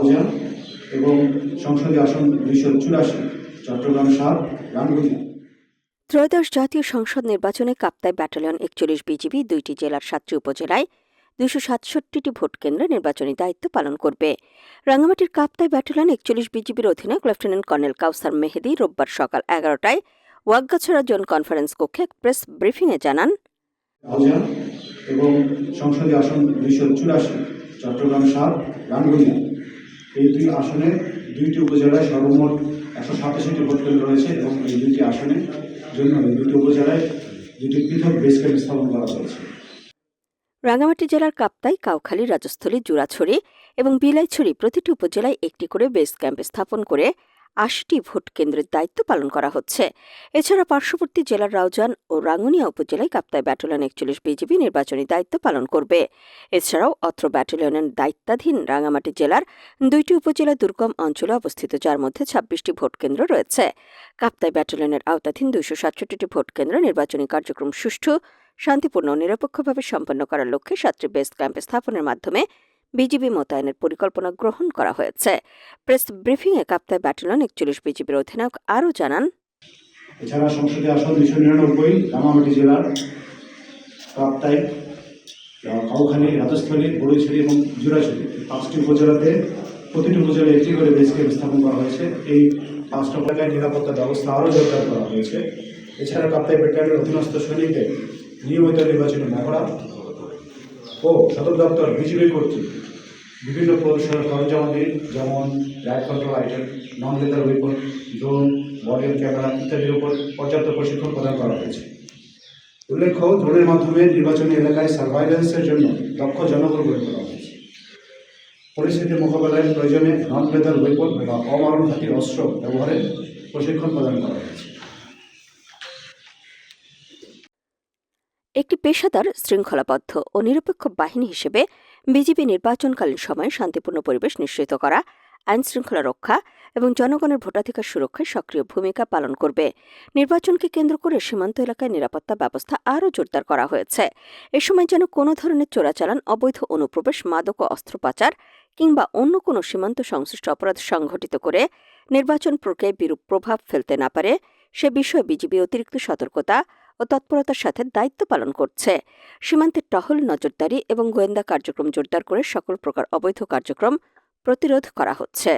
আউজান এবং সংসদীয় আসন 284 চট্টগ্রাম 7 রাঙ্গুনিয়া। ত্রয়োদশ জাতীয় সংসদ নির্বাচনে কাপ্তাই ব্যাটালিয়ন 41 বিজিবি 2টি জেলার 7টি উপজেলায় 267টি ভোট কেন্দ্রে নির্বাচনী দায়িত্ব পালন করবে। রাঙ্গামাটির কাপ্তাই ব্যাটালিয়ন 41 বিজিবির অধীনে লেফটেন্যান্ট কর্নেল কাউসার মেহেদী রোববার সকাল 11টায় ওয়াগ্গাছড়া জোন কনফারেন্স কক্ষে এক প্রেস ব্রিফিংয়ে জানান, আউজান এবং সংসদীয় আসন 284 চট্টগ্রাম 7 রাঙ্গুনিয়া, এই দুই আসনে 2টি উপজেলায় সর্বমোট 187টি ভোট কেন্দ্র রয়েছে এবং এই 2টি আসনের জন্য এই 2টি উপজেলায় 2টি পৃথক বেস ক্যাম্প স্থাপন করা হয়েছে। রাঙ্গামাটি জেলার কাপ্তাই, কাউখালী, রাজস্থলী, জুরাছড়ি এবং বিলাইছড়ি প্রতিটি উপজেলায় একটি করে বেস ক্যাম্প স্থাপন করে 80টি ভোট কেন্দ্রের দায়িত্ব পালন করা হচ্ছে। এছাড়া পার্শ্ববর্তী জেলার রাউজান ও রাঙ্গুনিয়া উপজেলায় কাপ্তাই ব্যাটালিয়ন 41 বিজিবি নির্বাচনী দায়িত্ব পালন করবে। এছাড়াও অত্র ব্যাটালিয়নের দায়িত্বাধীন রাঙ্গামাটি জেলার 2টি উপজেলা দুর্গম অঞ্চলে অবস্থিত, যার মধ্যে 26টি ভোট কেন্দ্র রয়েছে। কাপ্তাই ব্যাটালিয়নের আওতাধীন 267টি ভোট কেন্দ্র নির্বাচনী কার্যক্রম সুষ্ঠু, শান্তিপূর্ণ ও নিরপেক্ষভাবে সম্পন্ন করার লক্ষ্যে 7টি বেস ক্যাম্প স্থাপনের মাধ্যমে বিজিবি মোতায়েনের পরিকল্পনা গ্রহণ করা হয়েছে। প্রেস ব্রিফিংয়ে কাপ্তাই ব্যাটালিয়ন 41 বিজিবির অধিনায়ক আরও জানান, এছাড়া সংসদীয় আসন 299 রাঙ্গামাটি জেলার কাপ্তাই, কাউখালী, রাজস্থলী, বড়ুইছড়ি এবং জুরাছড়ি 5টি উপজেলাতে প্রতিটি উপজেলায় একটি করে বেস ক্যাম্প স্থাপন করা হয়েছে। এই 5টা এলাকায় নিরাপত্তা ব্যবস্থা আরও জোরদার করা হয়েছে। এছাড়া কাপ্তাই ব্যাটালিয়নের অধীনস্থ সৈনিকদের নিয়মিত নির্বাচনী মহড়া ও সদর দপ্তর বিজিবি কর্তৃক বিভিন্ন সরঞ্জামাদি যেমন riot control item, non lethal weapon, drone, body camera ইত্যাদির উপর পর্যাপ্ত প্রশিক্ষণ প্রদান করা হয়েছে। উল্লেখ্য, ড্রোনের মাধ্যমে নির্বাচনী এলাকায় সার্ভাইলেন্সের জন্য দক্ষ জনবল গড়ে তোলা হয়েছে। পরিস্থিতি মোকাবেলায় প্রয়োজনে নন লেদার ওয়েপন বা অমারণঘাতী অস্ত্র ব্যবহারের প্রশিক্ষণ প্রদান করা হয়েছে। একটি পেশাদার, শৃঙ্খলাবদ্ধ ও নিরপেক্ষ বাহিনী হিসেবে বিজিবি নির্বাচনকালীন সময়ে শান্তিপূর্ণ পরিবেশ নিশ্চিত করা, আইন শৃঙ্খলা রক্ষা এবং জনগণের ভোটাধিকার সুরক্ষায় সক্রিয় ভূমিকা পালন করবে। নির্বাচনকে কেন্দ্র করে সীমান্ত এলাকায় নিরাপত্তা ব্যবস্থা আরও জোরদার করা হয়েছে। এ সময় যেন কোনো ধরনের চোরাচালান, অবৈধ অনুপ্রবেশ, মাদক ও অস্ত্র পাচার কিংবা অন্য কোনো সীমান্ত সংশ্লিষ্ট অপরাধ সংঘটিত করে নির্বাচন প্রক্রিয়ায় বিরূপ প্রভাব ফেলতে না পারে, সে বিষয়ে বিজিবি অতিরিক্ত সতর্কতা ও তৎপরতার সাথে দায়িত্ব পালন করছে। সীমান্তে টহল, নজরদারি এবং গোয়েন্দা কার্যক্রম জোরদার করে সকল প্রকার অবৈধ কার্যক্রম প্রতিরোধ করা হচ্ছে।